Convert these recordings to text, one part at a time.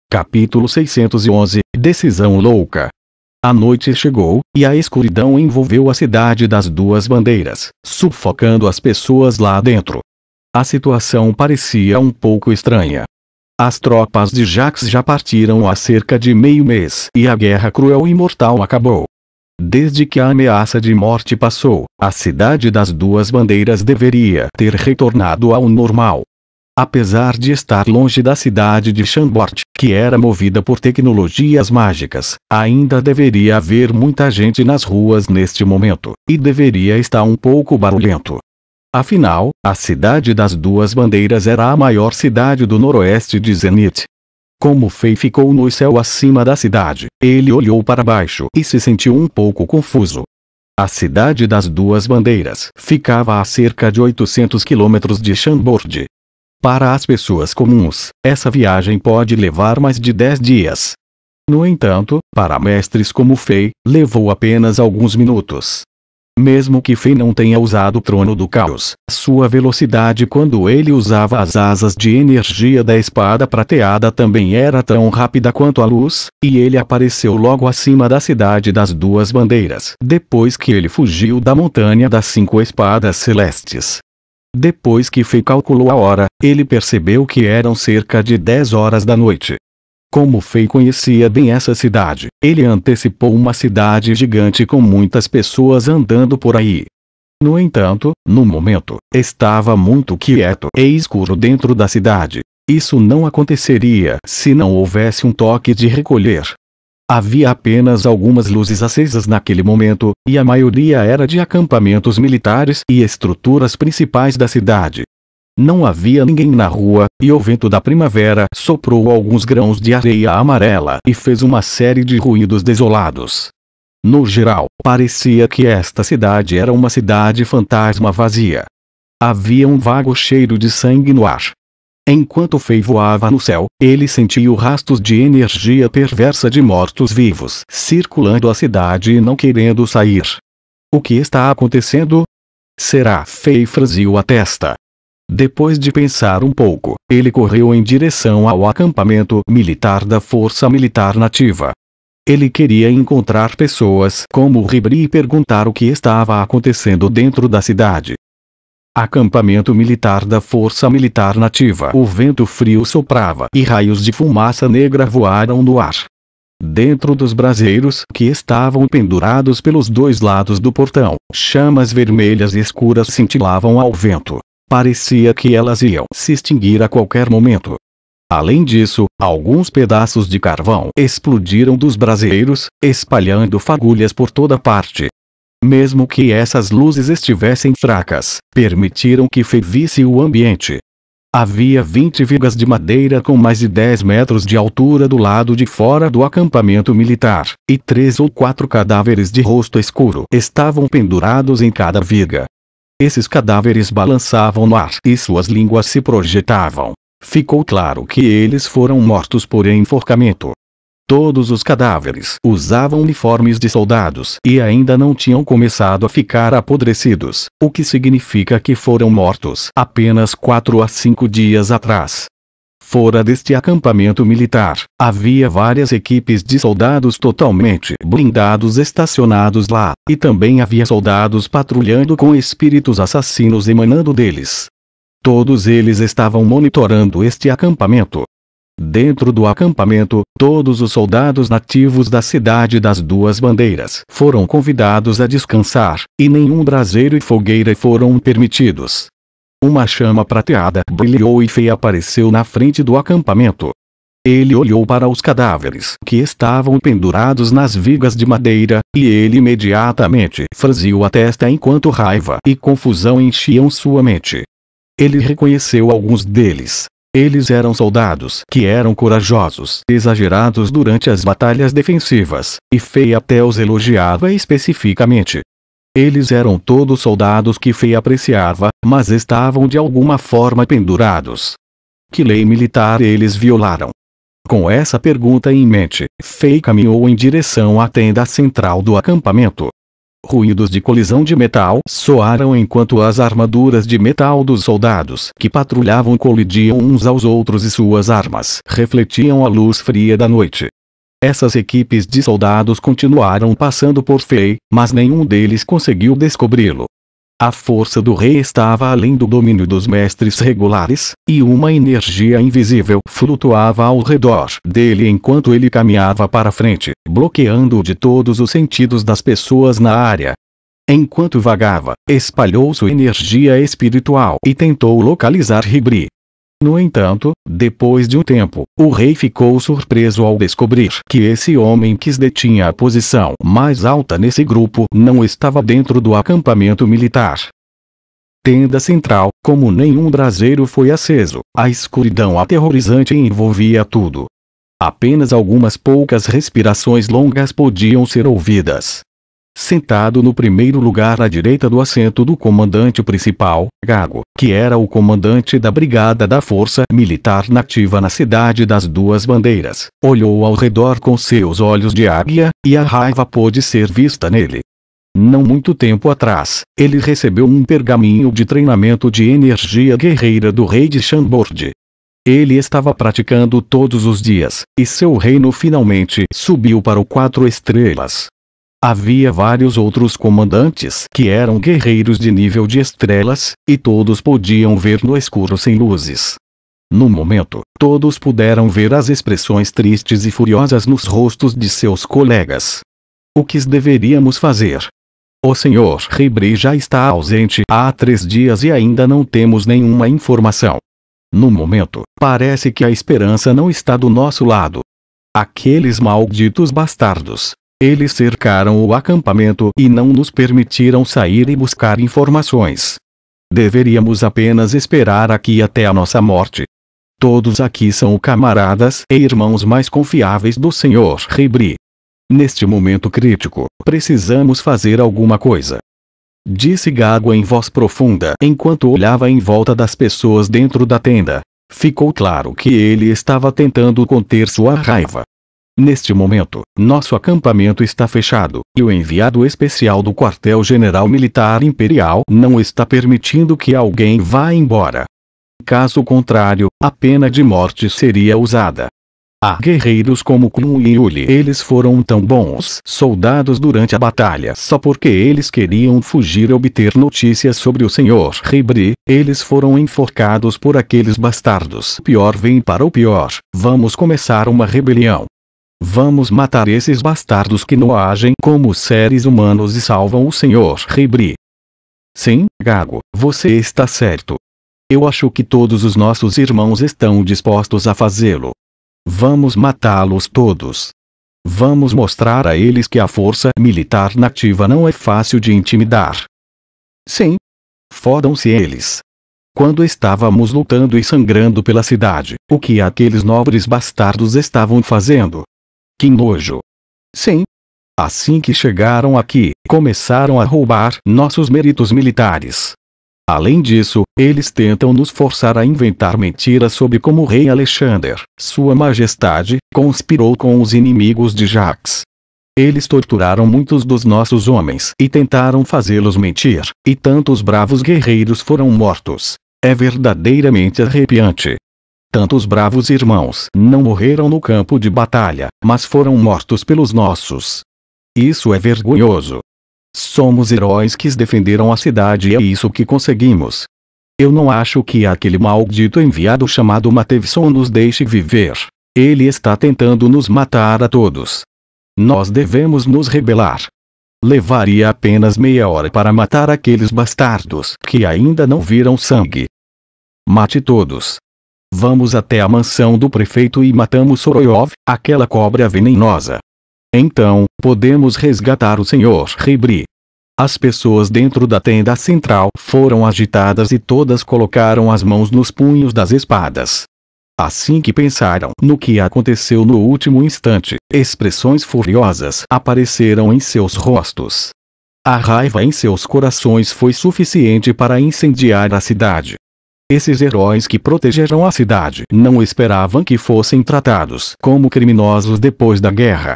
Capítulo 611 – Decisão louca. A noite chegou, e a escuridão envolveu a cidade das duas bandeiras, sufocando as pessoas lá dentro. A situação parecia um pouco estranha. As tropas de Jacques já partiram há cerca de meio mês e a guerra cruel e mortal acabou. Desde que a ameaça de morte passou, a cidade das duas bandeiras deveria ter retornado ao normal. Apesar de estar longe da cidade de Chambord, que era movida por tecnologias mágicas, ainda deveria haver muita gente nas ruas neste momento, e deveria estar um pouco barulhento. Afinal, a cidade das duas bandeiras era a maior cidade do noroeste de Zenith. Como Fei ficou no céu acima da cidade, ele olhou para baixo e se sentiu um pouco confuso. A cidade das duas bandeiras ficava a cerca de 800 quilômetros de Chambord. Para as pessoas comuns, essa viagem pode levar mais de 10 dias. No entanto, para mestres como Fei, levou apenas alguns minutos. Mesmo que Fei não tenha usado o Trono do Caos, sua velocidade quando ele usava as asas de energia da espada prateada também era tão rápida quanto a luz, e ele apareceu logo acima da cidade das duas bandeiras, depois que ele fugiu da montanha das 5 espadas celestes. Depois que Fei calculou a hora, ele percebeu que eram cerca de 10 horas da noite. Como Fei conhecia bem essa cidade, ele antecipou uma cidade gigante com muitas pessoas andando por aí. No entanto, no momento, estava muito quieto e escuro dentro da cidade. Isso não aconteceria se não houvesse um toque de recolher. Havia apenas algumas luzes acesas naquele momento, e a maioria era de acampamentos militares e estruturas principais da cidade. Não havia ninguém na rua, e o vento da primavera soprou alguns grãos de areia amarela e fez uma série de ruídos desolados. No geral, parecia que esta cidade era uma cidade fantasma vazia. Havia um vago cheiro de sangue no ar. Enquanto Fei voava no céu, ele sentiu rastros de energia perversa de mortos-vivos circulando a cidade e não querendo sair. O que está acontecendo? Será? Fei franziu a testa. Depois de pensar um pouco, ele correu em direção ao acampamento militar da Força Militar Nativa. Ele queria encontrar pessoas como Ribri e perguntar o que estava acontecendo dentro da cidade. Acampamento militar da Força Militar Nativa. O vento frio soprava e raios de fumaça negra voaram no ar. Dentro dos braseiros que estavam pendurados pelos dois lados do portão, chamas vermelhas e escuras cintilavam ao vento. Parecia que elas iam se extinguir a qualquer momento. Além disso, alguns pedaços de carvão explodiram dos braseiros, espalhando fagulhas por toda parte. Mesmo que essas luzes estivessem fracas, permitiram que Fei visse o ambiente. Havia 20 vigas de madeira com mais de 10 metros de altura do lado de fora do acampamento militar, e 3 ou 4 cadáveres de rosto escuro estavam pendurados em cada viga. Esses cadáveres balançavam no ar e suas línguas se projetavam. Ficou claro que eles foram mortos por enforcamento. Todos os cadáveres usavam uniformes de soldados e ainda não tinham começado a ficar apodrecidos, o que significa que foram mortos apenas 4 a 5 dias atrás. Fora deste acampamento militar, havia várias equipes de soldados totalmente blindados estacionados lá, e também havia soldados patrulhando com espíritos assassinos emanando deles. Todos eles estavam monitorando este acampamento. Dentro do acampamento, todos os soldados nativos da cidade das duas bandeiras foram convidados a descansar, e nenhum braseiro e fogueira foram permitidos. Uma chama prateada brilhou e Fei apareceu na frente do acampamento. Ele olhou para os cadáveres que estavam pendurados nas vigas de madeira, e ele imediatamente franziu a testa enquanto raiva e confusão enchiam sua mente. Ele reconheceu alguns deles. Eles eram soldados que eram corajosos, exagerados durante as batalhas defensivas, e Fei até os elogiava especificamente. Eles eram todos soldados que Fei apreciava, mas estavam de alguma forma pendurados. Que lei militar eles violaram? Com essa pergunta em mente, Fei caminhou em direção à tenda central do acampamento. Ruídos de colisão de metal soaram enquanto as armaduras de metal dos soldados que patrulhavam colidiam uns aos outros e suas armas refletiam a luz fria da noite. Essas equipes de soldados continuaram passando por Fei, mas nenhum deles conseguiu descobri-lo. A força do rei estava além do domínio dos mestres regulares, e uma energia invisível flutuava ao redor dele enquanto ele caminhava para frente, bloqueando de todos os sentidos das pessoas na área. Enquanto vagava, espalhou sua energia espiritual e tentou localizar Ribri. No entanto, depois de um tempo, o rei ficou surpreso ao descobrir que esse homem que detinha a posição mais alta nesse grupo não estava dentro do acampamento militar. Tenda central, como nenhum braseiro foi aceso, a escuridão aterrorizante envolvia tudo. Apenas algumas poucas respirações longas podiam ser ouvidas. Sentado no primeiro lugar à direita do assento do comandante principal, Gago, que era o comandante da brigada da Força Militar Nativa na Cidade das Duas Bandeiras, olhou ao redor com seus olhos de águia, e a raiva pôde ser vista nele. Não muito tempo atrás, ele recebeu um pergaminho de treinamento de energia guerreira do rei de Chambord. Ele estava praticando todos os dias, e seu reino finalmente subiu para o 4 estrelas. Havia vários outros comandantes que eram guerreiros de nível de estrelas, e todos podiam ver no escuro sem luzes. No momento, todos puderam ver as expressões tristes e furiosas nos rostos de seus colegas. O que deveríamos fazer? O Sr. Ribri já está ausente há 3 dias e ainda não temos nenhuma informação. No momento, parece que a esperança não está do nosso lado. Aqueles malditos bastardos. Eles cercaram o acampamento e não nos permitiram sair e buscar informações. Deveríamos apenas esperar aqui até a nossa morte. Todos aqui são camaradas e irmãos mais confiáveis do Sr. Ribri. Neste momento crítico, precisamos fazer alguma coisa. Disse Gago em voz profunda enquanto olhava em volta das pessoas dentro da tenda. Ficou claro que ele estava tentando conter sua raiva. Neste momento, nosso acampamento está fechado, e o enviado especial do Quartel-General Militar Imperial não está permitindo que alguém vá embora. Caso contrário, a pena de morte seria usada. Há guerreiros como Klun e Yuli. Eles foram tão bons soldados durante a batalha só porque eles queriam fugir e obter notícias sobre o Sr. Ribri. Eles foram enforcados por aqueles bastardos. O pior vem para o pior. Vamos começar uma rebelião. Vamos matar esses bastardos que não agem como seres humanos e salvam o Sr. Ribri. Sim, Gago, você está certo. Eu acho que todos os nossos irmãos estão dispostos a fazê-lo. Vamos matá-los todos. Vamos mostrar a eles que a força militar nativa não é fácil de intimidar. Sim. Fodam-se eles. Quando estávamos lutando e sangrando pela cidade, o que aqueles nobres bastardos estavam fazendo? Que nojo! Sim. Assim que chegaram aqui, começaram a roubar nossos méritos militares. Além disso, eles tentam nos forçar a inventar mentiras sobre como o rei Alexander, Sua Majestade, conspirou com os inimigos de Jax. Eles torturaram muitos dos nossos homens e tentaram fazê-los mentir, e tantos bravos guerreiros foram mortos. É verdadeiramente arrepiante. Tantos bravos irmãos não morreram no campo de batalha, mas foram mortos pelos nossos. Isso é vergonhoso. Somos heróis que defenderam a cidade e é isso que conseguimos. Eu não acho que aquele maldito enviado chamado Matevson nos deixe viver. Ele está tentando nos matar a todos. Nós devemos nos rebelar. Levaria apenas meia hora para matar aqueles bastardos que ainda não viram sangue. Mate todos. Vamos até a mansão do prefeito e matamos Soroyov, aquela cobra venenosa. Então, podemos resgatar o Sr. Ribri. As pessoas dentro da tenda central foram agitadas e todas colocaram as mãos nos punhos das espadas. Assim que pensaram no que aconteceu no último instante, expressões furiosas apareceram em seus rostos. A raiva em seus corações foi suficiente para incendiar a cidade. Esses heróis que protegeram a cidade não esperavam que fossem tratados como criminosos depois da guerra.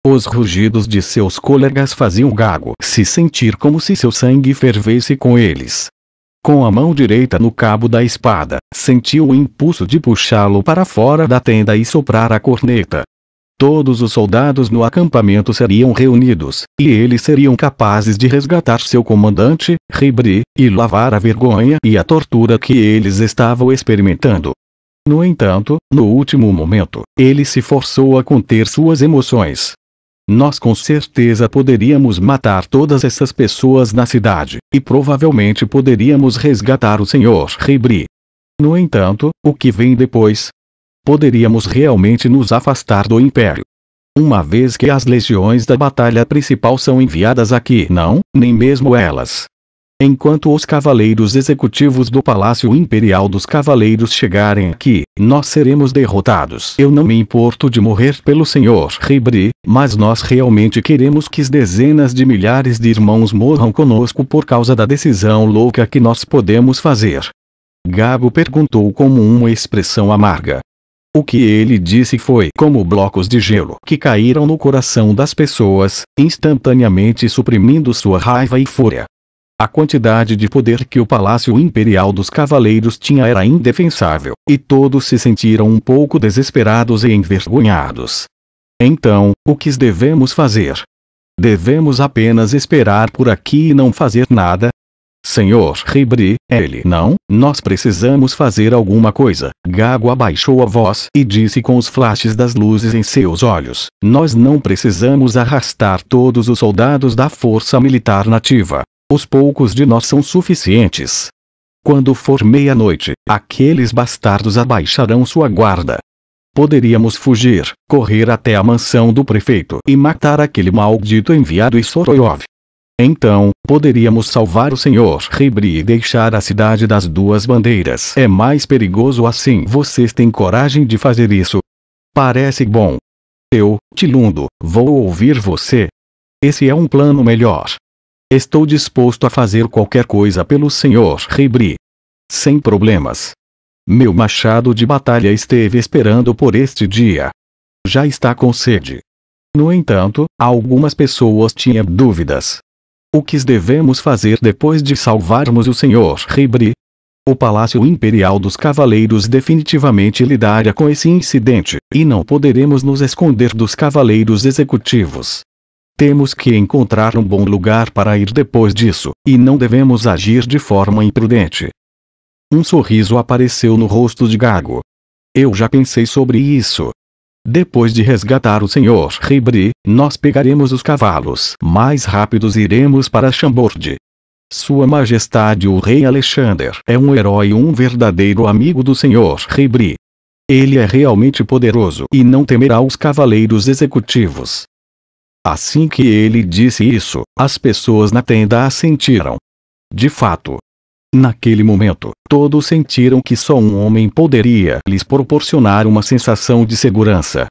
Os rugidos de seus colegas faziam Gago se sentir como se seu sangue fervesse com eles. Com a mão direita no cabo da espada, sentiu o impulso de puxá-lo para fora da tenda e soprar a corneta. Todos os soldados no acampamento seriam reunidos, e eles seriam capazes de resgatar seu comandante, Ribri, e lavar a vergonha e a tortura que eles estavam experimentando. No entanto, no último momento, ele se forçou a conter suas emoções. Nós com certeza poderíamos matar todas essas pessoas na cidade, e provavelmente poderíamos resgatar o Sr. Ribri. No entanto, o que vem depois? Poderíamos realmente nos afastar do Império. Uma vez que as legiões da batalha principal são enviadas aqui, não, nem mesmo elas. Enquanto os cavaleiros executivos do Palácio Imperial dos Cavaleiros chegarem aqui, nós seremos derrotados. Eu não me importo de morrer pelo Sr. Ribri, mas nós realmente queremos que dezenas de milhares de irmãos morram conosco por causa da decisão louca que nós podemos fazer. Gago perguntou com uma expressão amarga. O que ele disse foi como blocos de gelo que caíram no coração das pessoas, instantaneamente suprimindo sua raiva e fúria. A quantidade de poder que o Palácio Imperial dos Cavaleiros tinha era indefensável, e todos se sentiram um pouco desesperados e envergonhados. Então, o que devemos fazer? Devemos apenas esperar por aqui e não fazer nada? Senhor Ribri, ele não, nós precisamos fazer alguma coisa. Gago abaixou a voz e disse com os flashes das luzes em seus olhos, nós não precisamos arrastar todos os soldados da força militar nativa. Os poucos de nós são suficientes. Quando for meia-noite, aqueles bastardos abaixarão sua guarda. Poderíamos fugir, correr até a mansão do prefeito e matar aquele maldito enviado em Soroyov. Então, poderíamos salvar o Sr. Ribri e deixar a cidade das duas bandeiras. É mais perigoso assim. Vocês têm coragem de fazer isso? Parece bom. Eu, Tilundo, vou ouvir você. Esse é um plano melhor. Estou disposto a fazer qualquer coisa pelo Sr. Ribri. Sem problemas. Meu machado de batalha esteve esperando por este dia. Já está com sede. No entanto, algumas pessoas tinham dúvidas. O que devemos fazer depois de salvarmos o Sr. Ribri? O Palácio Imperial dos Cavaleiros definitivamente lidaria com esse incidente, e não poderemos nos esconder dos Cavaleiros Executivos. Temos que encontrar um bom lugar para ir depois disso, e não devemos agir de forma imprudente. Um sorriso apareceu no rosto de Gago. Eu já pensei sobre isso. Depois de resgatar o Sr. Ribri, nós pegaremos os cavalos mais rápidos e iremos para Chambord. Sua Majestade o Rei Alexander é um herói e um verdadeiro amigo do Sr. Ribri. Ele é realmente poderoso e não temerá os cavaleiros executivos. Assim que ele disse isso, as pessoas na tenda assentiram. De fato. Naquele momento, todos sentiram que só um homem poderia lhes proporcionar uma sensação de segurança.